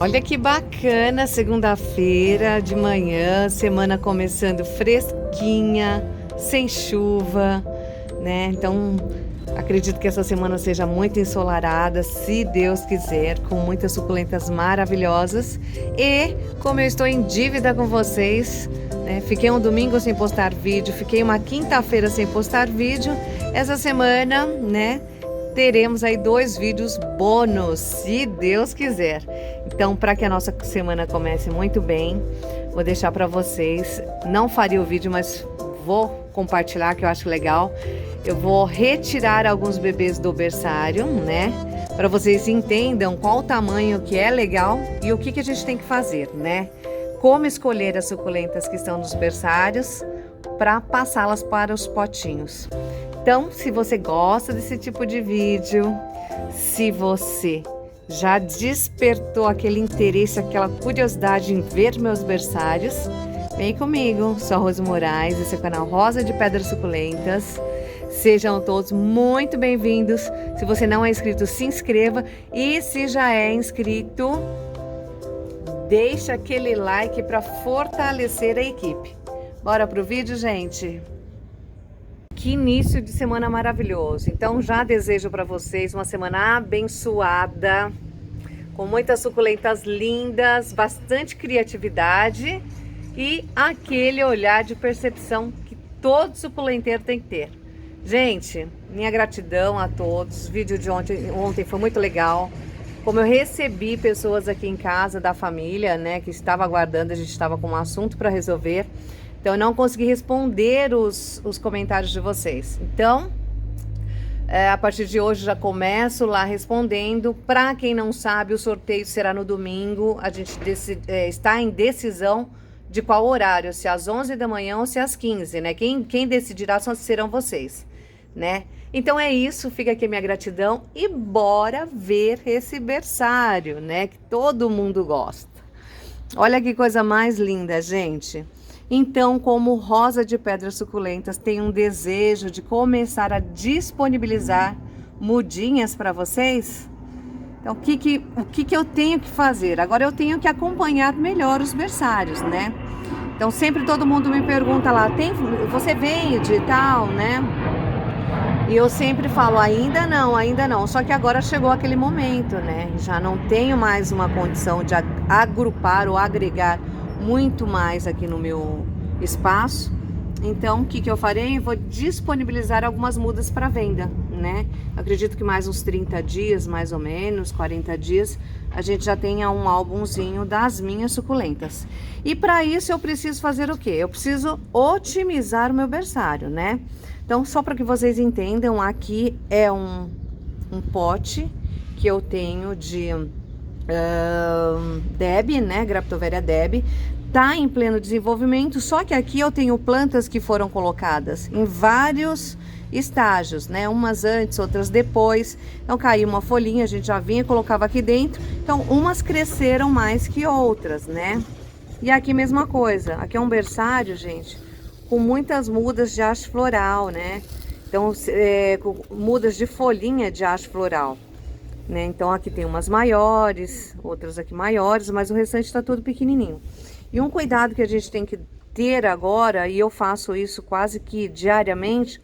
Olha que bacana, segunda-feira de manhã, semana começando fresquinha, sem chuva, né? Então, acredito que essa semana seja muito ensolarada, se Deus quiser, com muitas suculentas maravilhosas. E, como eu estou em dívida com vocês, né? Fiquei um domingo sem postar vídeo, fiquei uma quinta-feira sem postar vídeo. Essa semana, né? Teremos aí 2 vídeos bônus, se Deus quiser. Então, para que a nossa semana comece muito bem, vou deixar para vocês. Não faria o vídeo, mas vou compartilhar, que eu acho legal. Eu vou retirar alguns bebês do berçário, né? Para vocês entendam qual o tamanho que é legal e o que a gente tem que fazer, né? Como escolher as suculentas que estão nos berçários para passá-las para os potinhos. Então, se você gosta desse tipo de vídeo, se você já despertou aquele interesse, aquela curiosidade em ver meus berçários, vem comigo. Sou a Rose Moraes, esse é o canal Rosa de Pedras Suculentas. Sejam todos muito bem-vindos. Se você não é inscrito, se inscreva. E se já é inscrito, deixa aquele like para fortalecer a equipe. Bora pro vídeo, gente? Que início de semana maravilhoso. Então já desejo para vocês uma semana abençoada, com muitas suculentas lindas, bastante criatividade e aquele olhar de percepção que todo suculenteiro tem que ter. Gente, minha gratidão a todos. O vídeo de ontem foi muito legal. Como eu recebi pessoas aqui em casa da família, né, que estava aguardando, a gente estava com um assunto para resolver. Então, eu não consegui responder os comentários de vocês. Então, a partir de hoje, já começo lá respondendo. Para quem não sabe, o sorteio será no domingo. A gente está em decisão de qual horário, se às 11 da manhã ou se às 15, né? Quem decidirá serão vocês, né? Então, é isso. Fica aqui a minha gratidão. E bora ver esse berçário, né? Que todo mundo gosta. Olha que coisa mais linda, gente. Então, como Rosa de Pedras Suculentas tem um desejo de começar a disponibilizar mudinhas para vocês, então o que eu tenho que fazer? Agora eu tenho que acompanhar melhor os berçários, né? Então sempre todo mundo me pergunta lá, você vende e tal, né? E eu sempre falo, ainda não. Só que agora chegou aquele momento, né? Já não tenho mais uma condição de agrupar ou agregar muito mais aqui no meu espaço. Então, o que eu farei? Eu vou disponibilizar algumas mudas para venda, né? Acredito que mais uns 30 dias, mais ou menos, 40 dias, a gente já tenha um álbumzinho das minhas suculentas. E para isso eu preciso fazer o quê? Eu preciso otimizar o meu berçário, né? Então, só para que vocês entendam, aqui é um pote que eu tenho de Deb, né? Graptoveria Deb. Tá em pleno desenvolvimento, só que aqui eu tenho plantas que foram colocadas em vários estágios, né? Umas antes, outras depois. Então caiu uma folhinha, a gente já vinha e colocava aqui dentro. Então umas cresceram mais que outras, né? E aqui mesma coisa. Aqui é um berçário, gente, com muitas mudas de haste floral, né? Então com mudas de folhinha de haste floral, né? Então aqui tem umas maiores, outras aqui maiores, mas o restante tá tudo pequenininho. E um cuidado que a gente tem que ter agora, e eu faço isso quase que diariamente,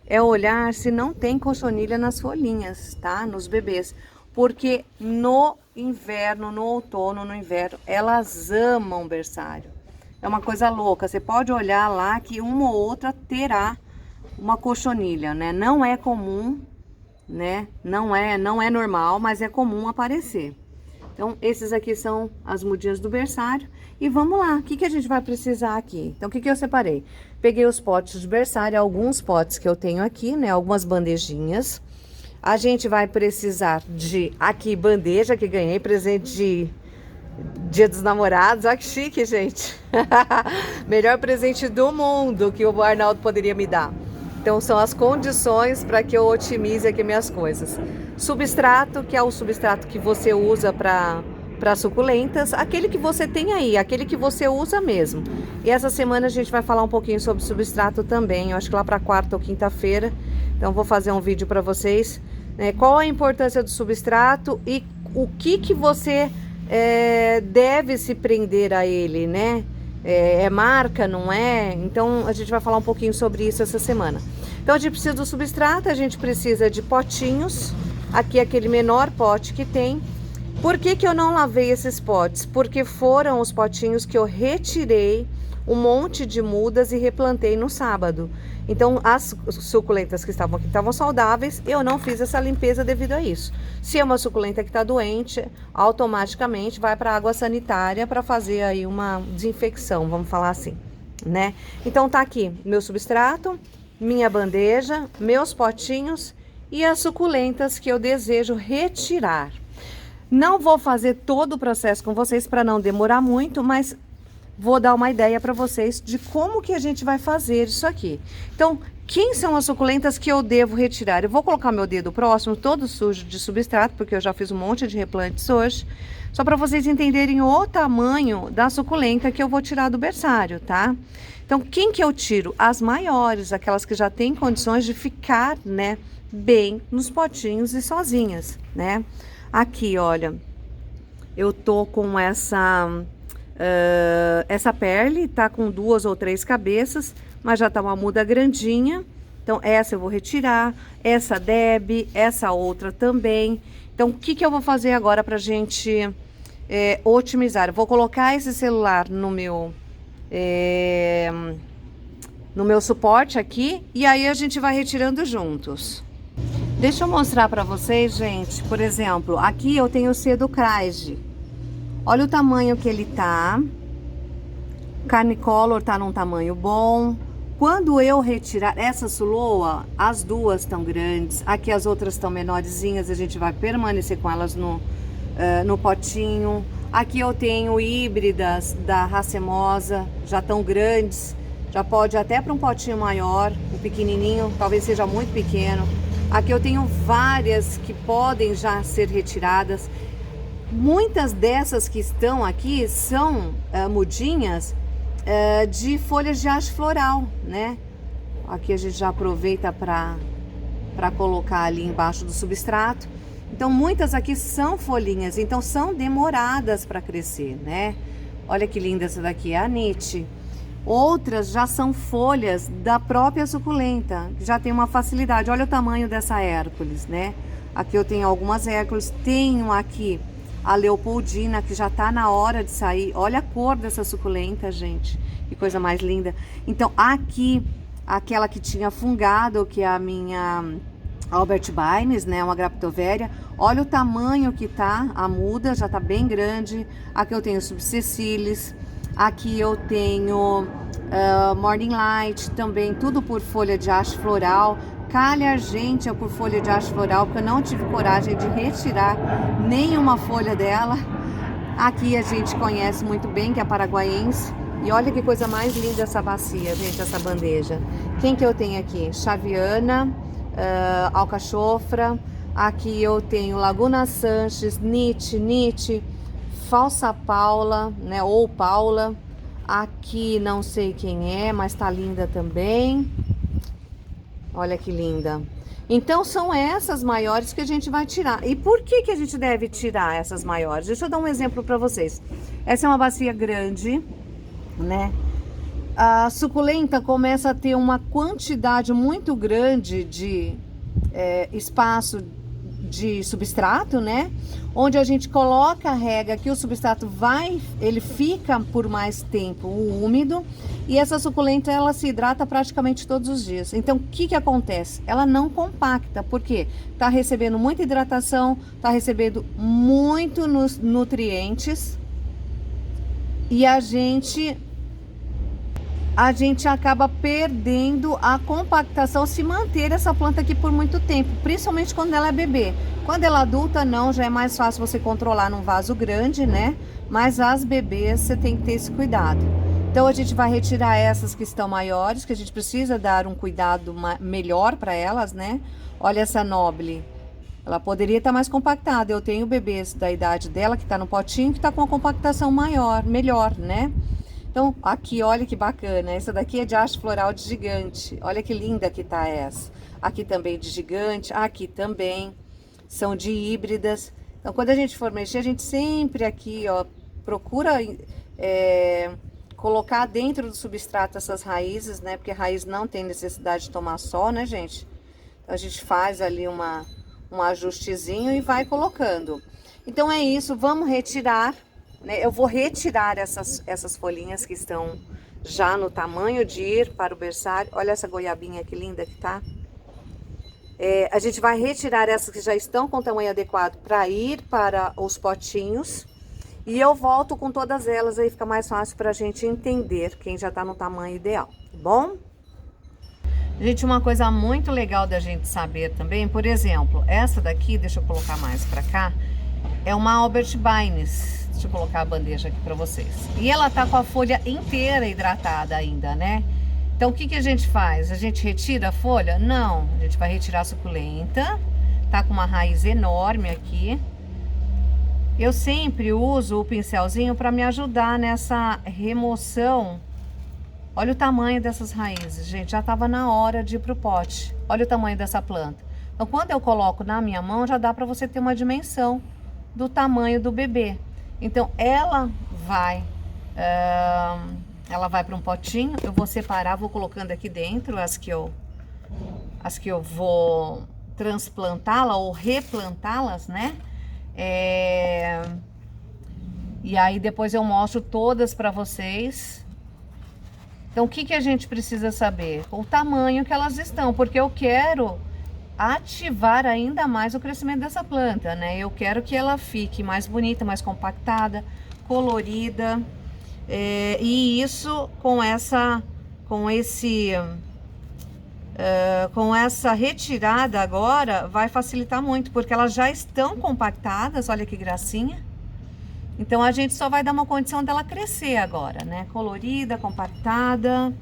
é olhar se não tem cochonilha nas folhinhas, tá? Nos bebês. Porque no inverno, no outono, no inverno, elas amam berçário. É uma coisa louca, você pode olhar lá que uma ou outra terá uma cochonilha, né? Não é comum, né? Não é normal, mas é comum aparecer. Então, esses aqui são as mudinhas do berçário. E vamos lá, o que a gente vai precisar aqui? Então, o que eu separei? Peguei os potes de berçário, alguns potes que eu tenho aqui, né? Algumas bandejinhas. A gente vai precisar de, aqui, bandeja que ganhei, presente de Dia dos Namorados. Olha que chique, gente. Melhor presente do mundo que o Arnaldo poderia me dar. Então, são as condições para que eu otimize aqui minhas coisas. Substrato, que é o substrato que você usa para suculentas, aquele que você tem aí, aquele que você usa mesmo. E essa semana a gente vai falar um pouquinho sobre substrato também, eu acho que lá para quarta ou quinta-feira. Então, vou fazer um vídeo para vocês, né, qual a importância do substrato e o que você deve se prender a ele, né? É marca, não é? Então a gente vai falar um pouquinho sobre isso essa semana. Então a gente precisa do substrato, a gente precisa de potinhos. Aqui aquele menor pote que tem. Por que que eu não lavei esses potes? Porque foram os potinhos que eu retirei um monte de mudas e replantei no sábado. Então as suculentas que estavam aqui estavam saudáveis, eu não fiz essa limpeza devido a isso. Se é uma suculenta que está doente, automaticamente vai para a água sanitária para fazer aí uma desinfecção, vamos falar assim, né? Então tá aqui meu substrato, minha bandeja, meus potinhos e as suculentas que eu desejo retirar. Não vou fazer todo o processo com vocês para não demorar muito, mas vou dar uma ideia para vocês de como que a gente vai fazer isso aqui. Então, quem são as suculentas que eu devo retirar? Eu vou colocar meu dedo próximo, todo sujo de substrato, porque eu já fiz um monte de replantes hoje, só para vocês entenderem o tamanho da suculenta que eu vou tirar do berçário, tá? Então, quem que eu tiro? As maiores, aquelas que já têm condições de ficar, né, bem nos potinhos e sozinhas, né? Aqui, olha, eu tô com essa perle, tá com 2 ou 3 cabeças, mas já tá uma muda grandinha. Então, essa eu vou retirar, essa Deb, essa outra também. Então, o que que eu vou fazer agora pra gente otimizar? Eu vou colocar esse celular no meu suporte aqui, e aí a gente vai retirando juntos. Deixa eu mostrar pra vocês, gente. Por exemplo, aqui eu tenho o cedo Craig. Olha o tamanho que ele tá. Carnicolor tá num tamanho bom. Quando eu retirar essa Suloa, as duas estão grandes. Aqui as outras estão menorzinhas. A gente vai permanecer com elas no potinho. Aqui eu tenho híbridas da Racemosa. Já estão grandes. Já pode até para um potinho maior. O pequenininho talvez seja muito pequeno. Aqui eu tenho várias que podem já ser retiradas. Muitas dessas que estão aqui são mudinhas de folhas de haste floral, né? Aqui a gente já aproveita para colocar ali embaixo do substrato. Então muitas aqui são folhinhas, então são demoradas para crescer, né? Olha que linda essa daqui, é a Nietzsche. Outras já são folhas da própria suculenta, já tem uma facilidade. Olha o tamanho dessa Hércules, né? Aqui eu tenho algumas Hércules, tenho aqui a Leopoldina, que já tá na hora de sair. Olha a cor dessa suculenta, gente, que coisa mais linda. Então aqui, aquela que tinha fungado, que é a minha Albert Baines, né, uma Graptoveria. Olha o tamanho que tá, a muda já tá bem grande. Aqui eu tenho Subcecilis. Aqui eu tenho Morning Light, também tudo por folha de haste floral. Calha Argentea por folha de haste floral, porque eu não tive coragem de retirar nenhuma folha dela. Aqui a gente conhece muito bem, que é a paraguaiense. E olha que coisa mais linda essa bacia, gente, essa bandeja. Quem que eu tenho aqui? Chaviana, Alcachofra. Aqui eu tenho Laguna Sanches, Nietzsche, Falsa Paula, né, ou Paula. Aqui não sei quem é, mas tá linda também. Olha que linda. Então são essas maiores que a gente vai tirar. E por que que a gente deve tirar essas maiores? Deixa eu dar um exemplo para vocês. Essa é uma bacia grande, né? A suculenta começa a ter uma quantidade muito grande de espaço de substrato, né? Onde a gente coloca a rega que o substrato ele fica por mais tempo úmido, e essa suculenta ela se hidrata praticamente todos os dias. Então o que que acontece? Ela não compacta, porque tá recebendo muita hidratação, tá recebendo muitos nutrientes, e a gente acaba perdendo a compactação se manter essa planta aqui por muito tempo, principalmente quando ela é bebê. Quando ela é adulta, não, já é mais fácil você controlar num vaso grande, né? Mas as bebês você tem que ter esse cuidado. Então a gente vai retirar essas que estão maiores, que a gente precisa dar um cuidado melhor para elas, né? Olha essa Noble, ela poderia estar mais compactada. Eu tenho bebês da idade dela que está no potinho, que está com uma compactação melhor, né? Então, aqui, olha que bacana. Essa daqui é de haste floral de gigante. Olha que linda que tá essa. Aqui também de gigante. Aqui também. São de híbridas. Então, quando a gente for mexer, a gente sempre aqui, ó, procura colocar dentro do substrato essas raízes, né? Porque a raiz não tem necessidade de tomar sol, né, gente? Então, a gente faz ali um ajustezinho e vai colocando. Então, é isso. Vamos retirar, né? Eu vou retirar essas folhinhas que estão já no tamanho de ir para o berçário. Olha essa goiabinha que linda que tá. A gente vai retirar essas que já estão com tamanho adequado para ir para os potinhos. E eu volto com todas elas, aí fica mais fácil para a gente entender quem já tá no tamanho ideal, tá bom? Gente, uma coisa muito legal da gente saber também, por exemplo, essa daqui, deixa eu colocar mais para cá, é uma Albert Bines. Deixa eu colocar a bandeja aqui para vocês. E ela tá com a folha inteira hidratada ainda, né? Então, o que a gente faz? A gente retira a folha? Não, a gente vai retirar a suculenta. Tá com uma raiz enorme aqui. Eu sempre uso o pincelzinho para me ajudar nessa remoção. Olha o tamanho dessas raízes, gente. Já tava na hora de ir pro pote. Olha o tamanho dessa planta. Então, quando eu coloco na minha mão, já dá para você ter uma dimensão do tamanho do bebê. Então, ela vai para um potinho. Eu vou separar, vou colocando aqui dentro as que eu vou transplantá-la ou replantá-las, né? E aí depois eu mostro todas para vocês. Então, o que a gente precisa saber? O tamanho que elas estão, porque eu quero ativar ainda mais o crescimento dessa planta, né? Eu quero que ela fique mais bonita, mais compactada, colorida. E isso com essa retirada agora vai facilitar muito, porque elas já estão compactadas, olha que gracinha. Então a gente só vai dar uma condição dela crescer agora, né? Colorida, compactada.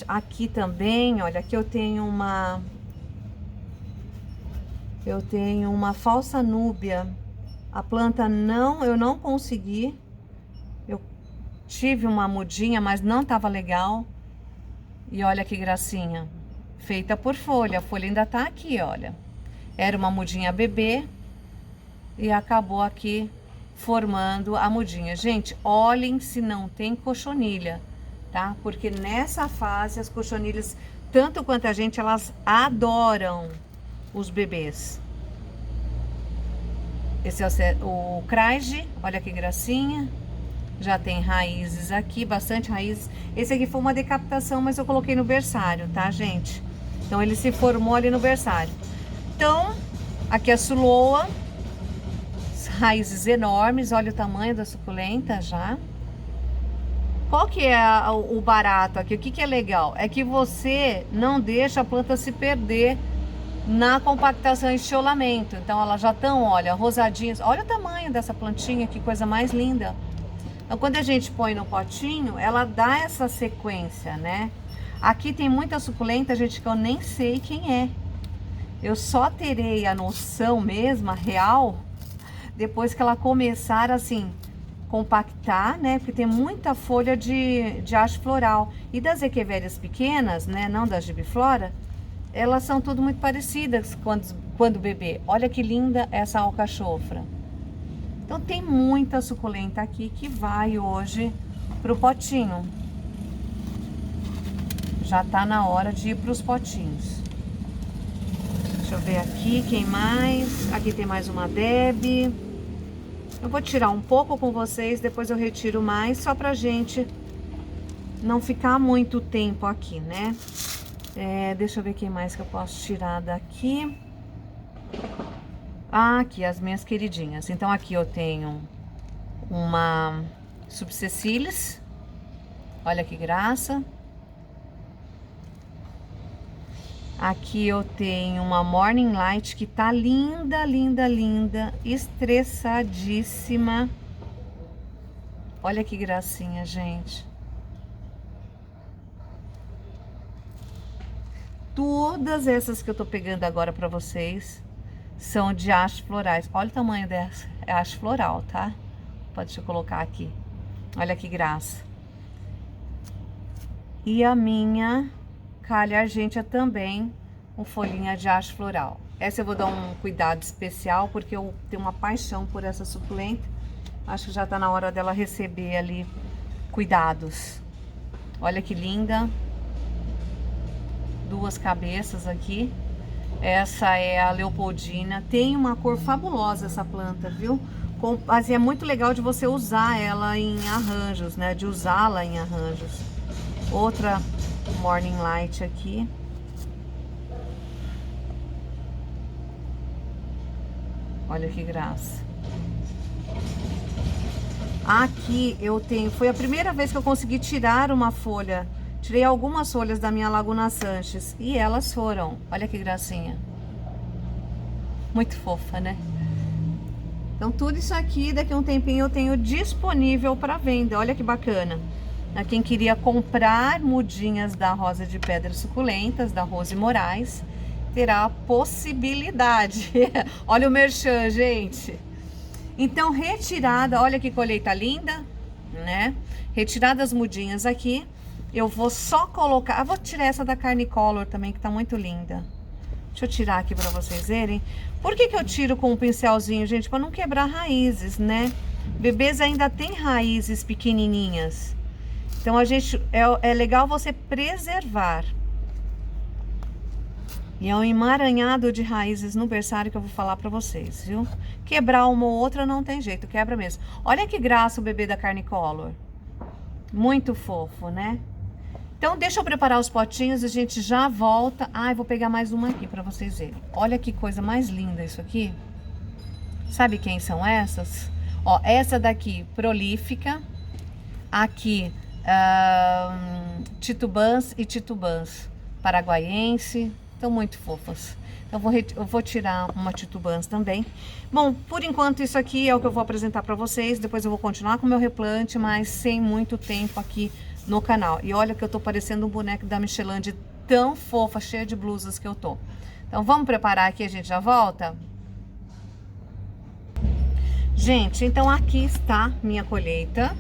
Aqui também, olha, aqui eu tenho uma falsa núbia. A planta eu não consegui. Eu tive uma mudinha, mas não tava legal. E olha que gracinha. Feita por folha. A folha ainda tá aqui, olha. Era uma mudinha bebê e acabou aqui formando a mudinha. Gente, olhem se não tem cochonilha, tá? Porque nessa fase as cochonilhas, tanto quanto a gente, elas adoram os bebês. Esse é o Craige, olha que gracinha. Já tem raízes aqui, bastante raízes. Esse aqui foi uma decapitação, mas eu coloquei no berçário, tá, gente? Então ele se formou ali no berçário. Então, aqui a Suloa, raízes enormes, olha o tamanho da suculenta já. Qual que é o barato aqui? O que é legal? É que você não deixa a planta se perder na compactação e estiolamento. Então elas já estão, olha, rosadinhas. Olha o tamanho dessa plantinha, que coisa mais linda. Então quando a gente põe no potinho, ela dá essa sequência, né? Aqui tem muita suculenta, gente, que eu nem sei quem é. Eu só terei a noção mesma, real, depois que ela começar assim, compactar, né? Porque tem muita folha de haste floral. E das equevérias pequenas, né? Não da gibiflora, elas são tudo muito parecidas quando bebê. Olha que linda essa alcachofra. Então tem muita suculenta aqui que vai hoje pro potinho. Já tá na hora de ir pros potinhos. Deixa eu ver aqui, quem mais? Aqui tem mais uma Deb. Eu vou tirar um pouco com vocês, depois eu retiro mais, só pra gente não ficar muito tempo aqui, né? Deixa eu ver quem mais que eu posso tirar daqui. Aqui, as minhas queridinhas. Então aqui eu tenho uma Subsessilis. Olha que graça. Aqui eu tenho uma Morning Light que tá linda, linda, linda, estressadíssima. Olha que gracinha, gente. Todas essas que eu tô pegando agora pra vocês são de hastes florais. Olha o tamanho dessa, é haste floral, tá? Deixa eu colocar aqui. Olha que graça. E a minha Calha Argentea também, com folhinha de haste floral. Essa eu vou dar um cuidado especial, porque eu tenho uma paixão por essa suculenta. Acho que já tá na hora dela receber ali cuidados. Olha que linda. Duas cabeças aqui. Essa é a Leopoldina. Tem uma cor fabulosa essa planta, viu? Mas é muito legal de você usar ela em arranjos, né? De usá-la em arranjos. Outra Morning Light aqui. Olha que graça. Aqui eu tenho... Foi a primeira vez que eu consegui tirar uma folha. Tirei algumas folhas da minha Laguna Sanches. E elas foram. Olha que gracinha. Muito fofa, né? Então tudo isso aqui, daqui a um tempinho eu tenho disponível para venda. Olha que bacana. A quem queria comprar mudinhas da Rosa de Pedras Suculentas, da Rose Moraes, terá a possibilidade. Olha o merchan, gente. Então, retirada, olha que colheita linda, né? Retirada as mudinhas aqui, eu vou só colocar... vou tirar essa da Carnicolor também, que tá muito linda. Deixa eu tirar aqui pra vocês verem. Por que eu tiro com um pincelzinho, gente? Pra não quebrar raízes, né? Bebês ainda tem raízes pequenininhas. Então, é legal você preservar. E é um emaranhado de raízes no berçário que eu vou falar pra vocês, viu? Quebrar uma ou outra não tem jeito, quebra mesmo. Olha que graça o bebê da Carnicolor. Muito fofo, né? Então, deixa eu preparar os potinhos e a gente já volta. Ai, vou pegar mais uma aqui pra vocês verem. Olha que coisa mais linda isso aqui. Sabe quem são essas? Ó, essa daqui, prolífica. Aqui, titubãs e titubãs. Paraguaiense. Estão muito fofas. Então, eu vou tirar uma titubãs também. Bom, por enquanto isso aqui é o que eu vou apresentar para vocês. Depois eu vou continuar com o meu replante, mas sem muito tempo aqui no canal. E olha que eu tô parecendo um boneco da Michelin de tão fofa, cheia de blusas que eu tô. Então, vamos preparar aqui, a gente já volta? Gente, então aqui está minha colheita.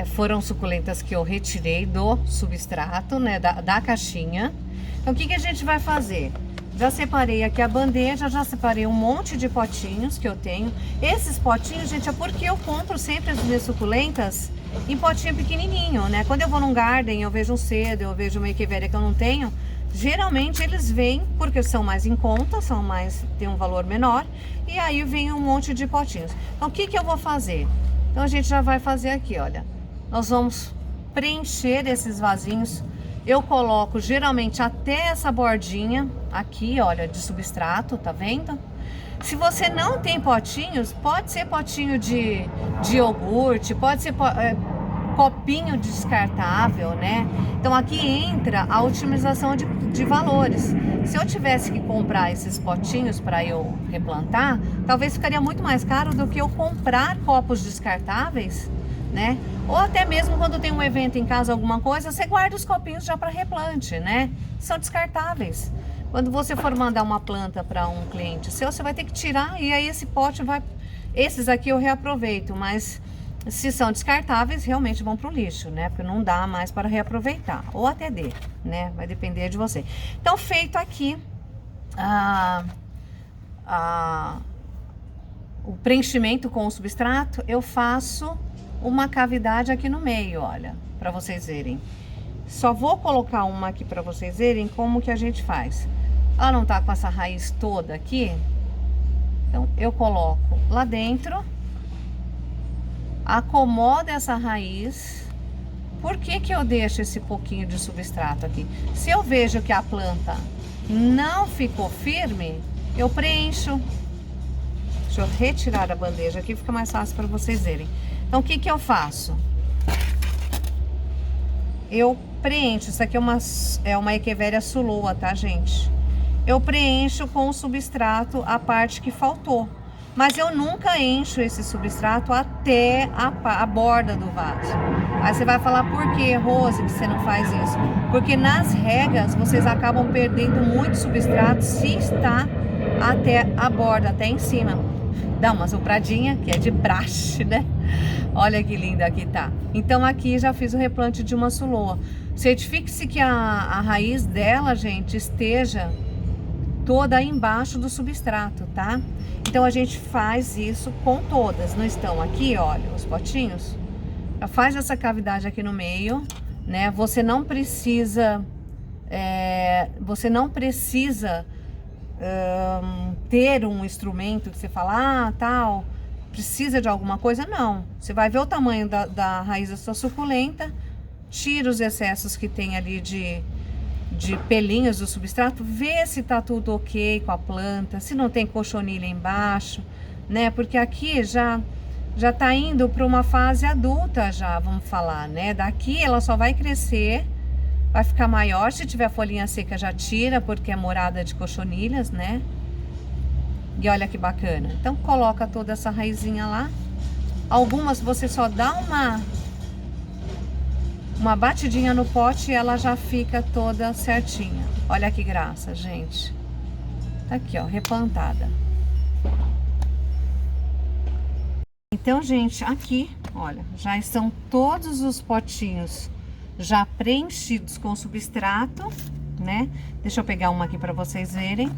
Foram suculentas que eu retirei do substrato, né, da caixinha. Então, o que a gente vai fazer? Já separei aqui a bandeja, já separei um monte de potinhos que eu tenho. Esses potinhos, gente, é porque eu compro sempre as minhas suculentas em potinho pequenininho, né? Quando eu vou num garden, eu vejo um cedo, eu vejo uma echeveria que eu não tenho, geralmente eles vêm porque são mais em conta, tem um valor menor, e aí vem um monte de potinhos. Então, o que eu vou fazer? Então, a gente já vai fazer aqui, olha. Nós vamos preencher esses vasinhos. Eu coloco geralmente até essa bordinha aqui, olha, de substrato, tá vendo? Se você não tem potinhos, pode ser potinho de iogurte, pode ser copinho descartável, né? Então aqui entra a otimização de valores. Se eu tivesse que comprar esses potinhos para eu replantar, talvez ficaria muito mais caro do que eu comprar copos descartáveis, né? Ou até mesmo quando tem um evento em casa, alguma coisa, você guarda os copinhos já para replante, né? São descartáveis. Quando você for mandar uma planta para um cliente seu, você vai ter que tirar e aí esse pote vai... Esses aqui eu reaproveito, mas se são descartáveis, realmente vão para o lixo, né? Porque não dá mais para reaproveitar. Ou até dê, né? Vai depender de você. Então, feito aqui o preenchimento com o substrato, eu faço uma cavidade aqui no meio, olha, para vocês verem. Só vou colocar uma aqui para vocês verem como que a gente faz. Ela não tá com essa raiz toda aqui, então eu coloco lá dentro, acomodo essa raiz. Por que eu deixo esse pouquinho de substrato aqui? Se eu vejo que a planta não ficou firme, eu preencho. Deixa eu retirar a bandeja aqui, fica mais fácil para vocês verem. Então, o que eu faço? Eu preencho, isso aqui é uma Echeveria Suloa, tá, gente? Eu preencho com o substrato a parte que faltou. Mas eu nunca encho esse substrato até a borda do vaso. Aí você vai falar, por que, Rose, que você não faz isso? Porque nas regas, vocês acabam perdendo muito substrato se está até a borda, até em cima. Dá uma sopradinha, que é de praxe, né? Olha que linda que tá. Então aqui já fiz o replante de uma Suloa. Certifique-se que a raiz dela, gente, esteja toda embaixo do substrato, tá? Então a gente faz isso com todas. Não estão aqui, olha, os potinhos. Faz essa cavidade aqui no meio, né? Você não precisa ter um instrumento que você fala, tal, precisa de alguma coisa. Não, você vai ver o tamanho da raiz da sua suculenta, tira os excessos que tem ali de pelinhos do substrato, vê se tá tudo ok com a planta, se não tem cochonilha embaixo, né? Porque aqui já tá indo para uma fase adulta já, vamos falar, né? Daqui ela só vai crescer, vai ficar maior. Se tiver folhinha seca já tira, porque é morada de cochonilhas, né? E olha que bacana. Então coloca toda essa raizinha lá. Algumas você só dá uma batidinha no pote e ela já fica toda certinha. Olha que graça, gente. Tá aqui, ó, replantada. Então, gente, aqui, olha, já estão todos os potinhos já preenchidos com substrato, né? Deixa eu pegar uma aqui para vocês verem.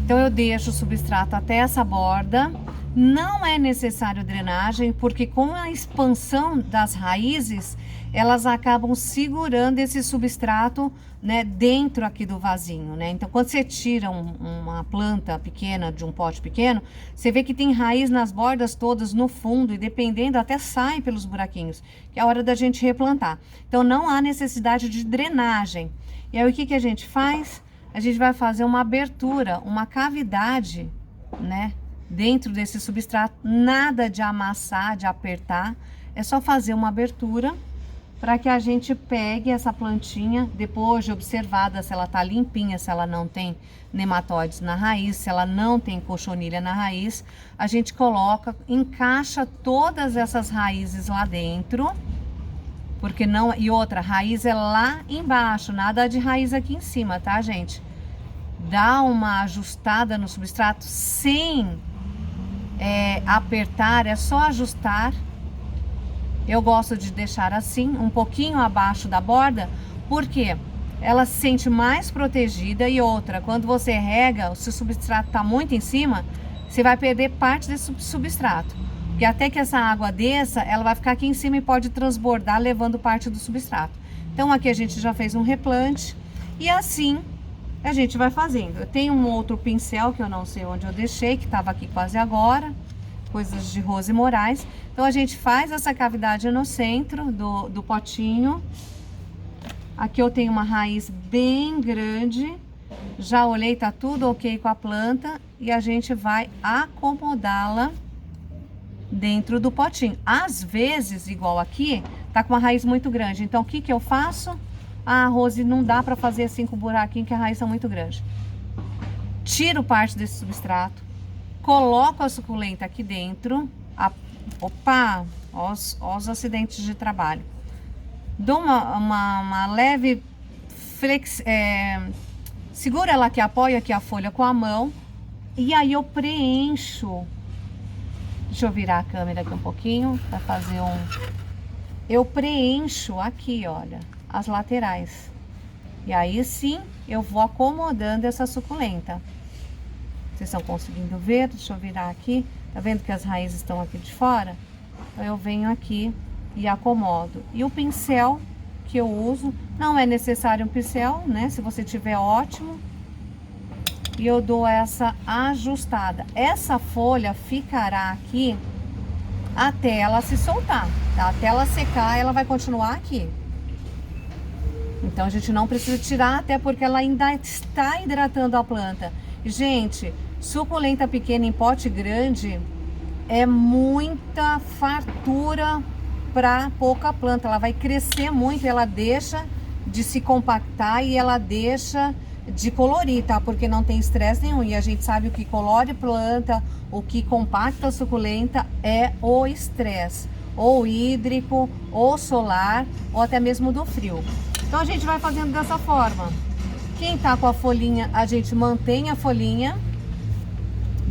Então eu deixo o substrato até essa borda. Não é necessário drenagem, porque com a expansão das raízes, elas acabam segurando esse substrato, né, dentro aqui do vasinho, né? Então, quando você tira uma planta pequena de um pote pequeno, você vê que tem raiz nas bordas todas, no fundo, e dependendo, até sai pelos buraquinhos, que é a hora da gente replantar. Então, não há necessidade de drenagem. E aí, o que que a gente faz? A gente vai fazer uma abertura, uma cavidade, né, dentro desse substrato. Nada de amassar, de apertar, é só fazer uma abertura para que a gente pegue essa plantinha, depois de observada se ela tá limpinha, se ela não tem nematóides na raiz, se ela não tem cochonilha na raiz, a gente coloca, encaixa todas essas raízes lá dentro, porque não... E outra, raiz é lá embaixo, nada de raiz aqui em cima, tá, gente? Dá uma ajustada no substrato sem apertar, é só ajustar. Eu gosto de deixar assim, um pouquinho abaixo da borda, porque ela se sente mais protegida. E outra, quando você rega, se o substrato está muito em cima, você vai perder parte desse substrato. Porque até que essa água desça, ela vai ficar aqui em cima e pode transbordar, levando parte do substrato. Então aqui a gente já fez um replante e assim a gente vai fazendo. Eu tenho um outro pincel que eu não sei onde eu deixei, que estava aqui quase agora. Coisas de Rose Moraes. Então a gente faz essa cavidade no centro do potinho. Aqui eu tenho uma raiz bem grande. Já olhei, tá tudo ok com a planta. E a gente vai acomodá-la dentro do potinho. Às vezes, igual aqui, tá com uma raiz muito grande. Então o que que eu faço? Ah, Rose, não dá para fazer assim com buraquinho, que a raiz é muito grande. Tiro parte desse substrato. Coloco a suculenta aqui dentro. Opa, ó os acidentes de trabalho. Dou uma leve segura ela aqui, apoio aqui a folha com a mão. E aí eu preencho. Deixa eu virar a câmera aqui um pouquinho para fazer eu preencho aqui, olha, as laterais. E aí sim eu vou acomodando essa suculenta. Vocês estão conseguindo ver? Deixa eu virar aqui. Tá vendo que as raízes estão aqui de fora? Então eu venho aqui e acomodo. E o pincel que eu uso, não é necessário um pincel, né? Se você tiver, ótimo. E eu dou essa ajustada. Essa folha ficará aqui até ela se soltar, tá? Até ela secar, ela vai continuar aqui. Então a gente não precisa tirar, até porque ela ainda está hidratando a planta. Gente, suculenta pequena em pote grande é muita fartura para pouca planta. Ela vai crescer muito, ela deixa de se compactar e ela deixa de colorir, tá? Porque não tem estresse nenhum. E a gente sabe o que colore planta, o que compacta a suculenta é o estresse, ou hídrico, ou solar, ou até mesmo do frio. Então a gente vai fazendo dessa forma. Quem tá com a folhinha, a gente mantém a folhinha,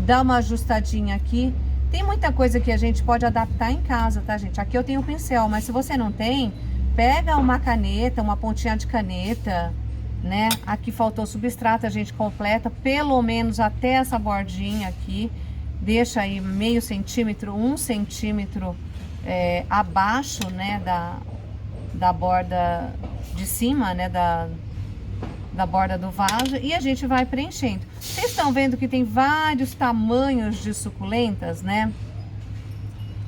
dá uma ajustadinha aqui. Tem muita coisa que a gente pode adaptar em casa, tá, gente? Aqui eu tenho um pincel, mas se você não tem, pega uma caneta, uma pontinha de caneta, né? Aqui faltou substrato, a gente completa pelo menos até essa bordinha aqui. Deixa aí meio centímetro, 1 centímetro abaixo, né, da borda de cima, né, da borda do vaso, e a gente vai preenchendo. Vocês estão vendo que tem vários tamanhos de suculentas, né?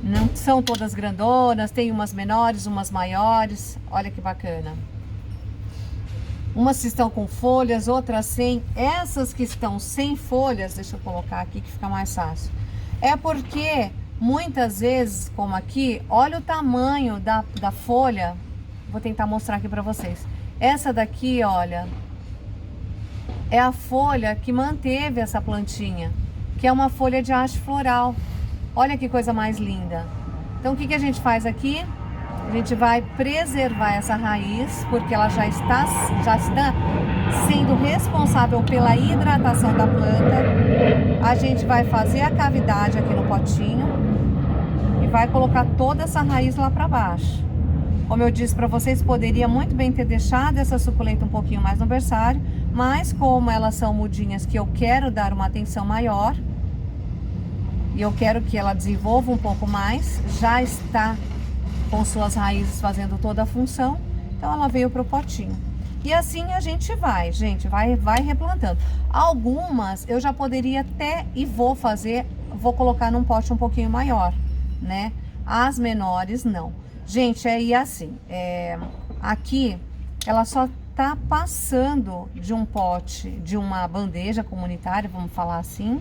Não são todas grandonas, tem umas menores, umas maiores. Olha que bacana. Umas estão com folhas, outras sem. Essas que estão sem folhas, deixa eu colocar aqui que fica mais fácil. É porque muitas vezes, como aqui, olha o tamanho da folha. Vou tentar mostrar aqui para vocês. Essa daqui, olha, é a folha que manteve essa plantinha, que é uma folha de haste floral. Olha que coisa mais linda. Então o que a gente faz aqui? A gente vai preservar essa raiz, porque ela já está sendo responsável pela hidratação da planta. A gente vai fazer a cavidade aqui no potinho e vai colocar toda essa raiz lá para baixo. Como eu disse para vocês, poderia muito bem ter deixado essa suculenta um pouquinho mais no berçário, mas como elas são mudinhas que eu quero dar uma atenção maior e eu quero que ela desenvolva um pouco mais, já está com suas raízes fazendo toda a função, então ela veio para o potinho. E assim a gente vai, vai replantando. Algumas eu já poderia até e vou colocar num pote um pouquinho maior, né? As menores não. Gente, aí assim, aqui ela só tá passando de um pote, de uma bandeja comunitária, vamos falar assim,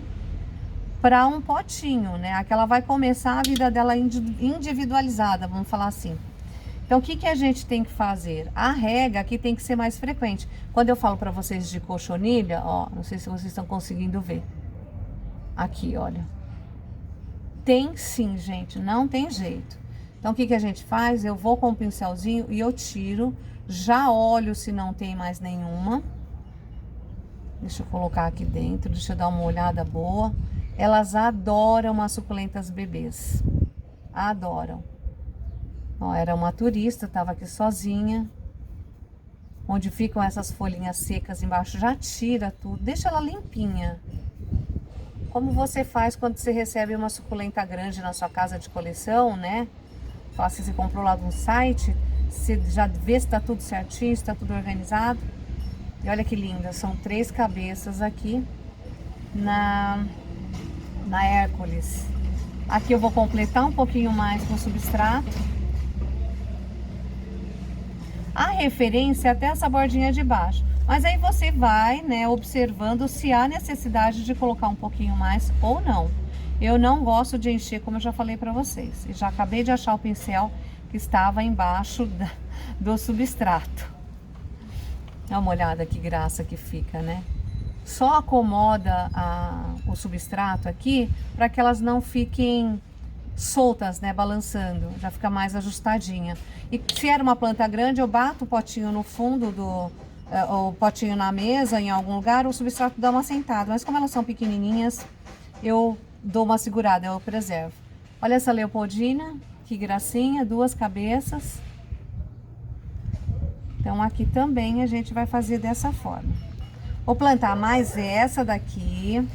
para um potinho, né? Aqui ela vai começar a vida dela individualizada, vamos falar assim. Então, o que a gente tem que fazer? A rega aqui tem que ser mais frequente. Quando eu falo para vocês de cochonilha, ó, não sei se vocês estão conseguindo ver. Aqui, olha. Tem sim, gente, não tem jeito. Então, o que a gente faz? Eu vou com o pincelzinho e eu tiro, já olho se não tem mais nenhuma. Deixa eu colocar aqui dentro, deixa eu dar uma olhada boa. Elas adoram as suculentas bebês. Adoram. Ó, era uma turista, tava aqui sozinha. Onde ficam essas folhinhas secas embaixo, já tira tudo, deixa ela limpinha. Como você faz quando você recebe uma suculenta grande na sua casa de coleção, né? Fala se você comprou lá no site, você já vê se tá tudo certinho, se tá tudo organizado. E olha que linda, são 3 cabeças aqui na Hércules. Aqui eu vou completar um pouquinho mais com o substrato. A referência é até essa bordinha de baixo. Mas aí você vai, né, observando se há necessidade de colocar um pouquinho mais ou não. Eu não gosto de encher, como eu já falei para vocês. E já acabei de achar o pincel que estava embaixo do substrato. Dá uma olhada que graça que fica, né? Só acomoda o substrato aqui para que elas não fiquem soltas, né, balançando, já fica mais ajustadinha. E se era uma planta grande, eu bato o potinho no fundo o potinho na mesa, em algum lugar, o substrato dá uma sentada. Mas como elas são pequenininhas, eu dou uma segurada, eu preservo. Olha essa Leopoldina, que gracinha, 2 cabeças. Então aqui também a gente vai fazer dessa forma. Vou plantar mais essa daqui,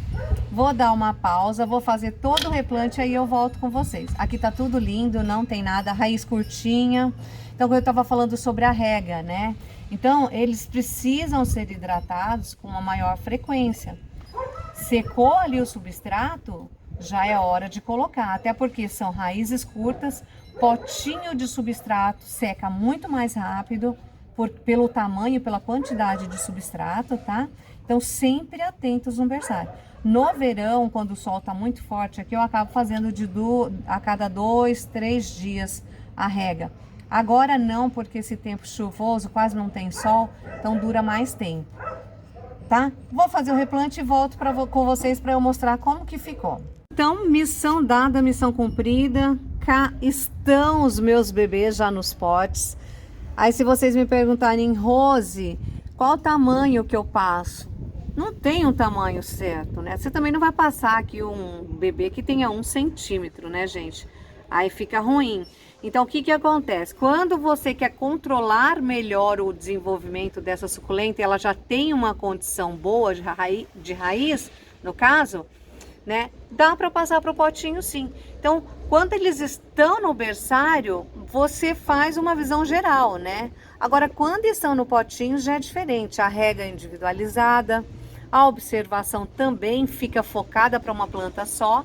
vou dar uma pausa, vou fazer todo o replante, aí eu volto com vocês. Aqui tá tudo lindo, não tem nada, raiz curtinha. Então, eu tava falando sobre a rega, né? Então, eles precisam ser hidratados com uma maior frequência. Secou ali o substrato, já é hora de colocar, até porque são raízes curtas, potinho de substrato seca muito mais rápido, pelo tamanho, pela quantidade de substrato, tá? Então, sempre atentos no berçário. No verão, quando o sol tá muito forte, aqui eu acabo fazendo a cada 2, 3 dias a rega. Agora não, porque esse tempo chuvoso, quase não tem sol, então dura mais tempo, tá? Vou fazer o replante e volto com vocês para eu mostrar como que ficou. Então, missão dada, missão cumprida. Cá estão os meus bebês já nos potes. Aí se vocês me perguntarem, Rose, qual o tamanho que eu passo? Não tem um tamanho certo, né? Você também não vai passar aqui um bebê que tenha 1 centímetro, né, gente? Aí fica ruim. Então, o que que acontece? Quando você quer controlar melhor o desenvolvimento dessa suculenta, ela já tem uma condição boa de raiz, no caso, né? Dá para passar para o potinho, sim. Então, quando eles estão no berçário, você faz uma visão geral, né? Agora, quando estão no potinho, já é diferente. A rega é individualizada, a observação também fica focada para uma planta só,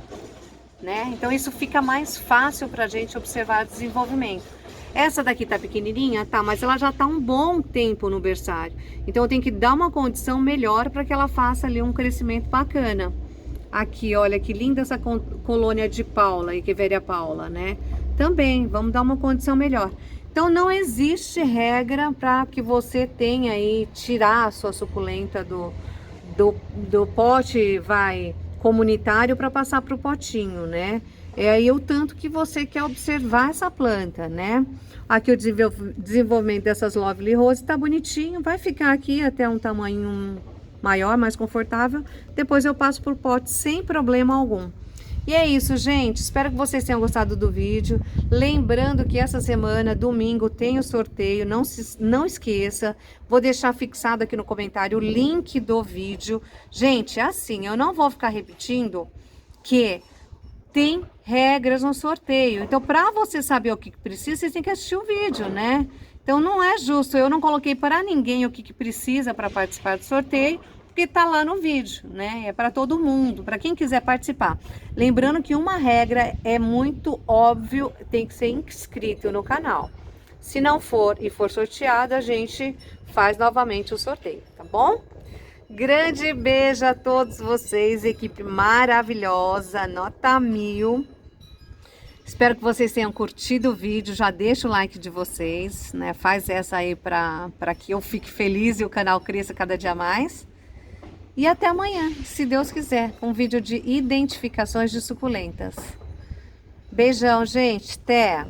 né? Então isso fica mais fácil para a gente observar o desenvolvimento. Essa daqui tá pequenininha, tá, mas ela já tá um bom tempo no berçário. Então eu tenho que dar uma condição melhor para que ela faça ali um crescimento bacana. Aqui, olha que linda essa colônia de Paula, Echeveria Paula, né? Também, vamos dar uma condição melhor. Então não existe regra para que você tenha aí, tirar a sua suculenta do pote, comunitário para passar para o potinho, né? É aí o tanto que você quer observar essa planta, né? Aqui o desenvolvimento dessas Lovely Rose tá bonitinho, vai ficar aqui até um tamanho maior, mais confortável. Depois eu passo por pote sem problema algum. E é isso, gente. Espero que vocês tenham gostado do vídeo. Lembrando que essa semana, domingo, tem o sorteio. Não esqueça. Vou deixar fixado aqui no comentário o link do vídeo. Gente, é assim, eu não vou ficar repetindo que tem regras no sorteio. Então, para você saber o que precisa, você tem que assistir o vídeo, né? Então, não é justo. Eu não coloquei para ninguém o que precisa para participar do sorteio, porque tá lá no vídeo, né? É para todo mundo, para quem quiser participar. Lembrando que uma regra é muito óbvio, tem que ser inscrito no canal. Se não for e for sorteado, a gente faz novamente o sorteio, tá bom? Grande beijo a todos vocês, equipe maravilhosa, nota 1000. Espero que vocês tenham curtido o vídeo, já deixa o like de vocês, né? Faz essa aí para que eu fique feliz e o canal cresça cada dia mais. E até amanhã, se Deus quiser, um vídeo de identificações de suculentas. Beijão, gente. Até!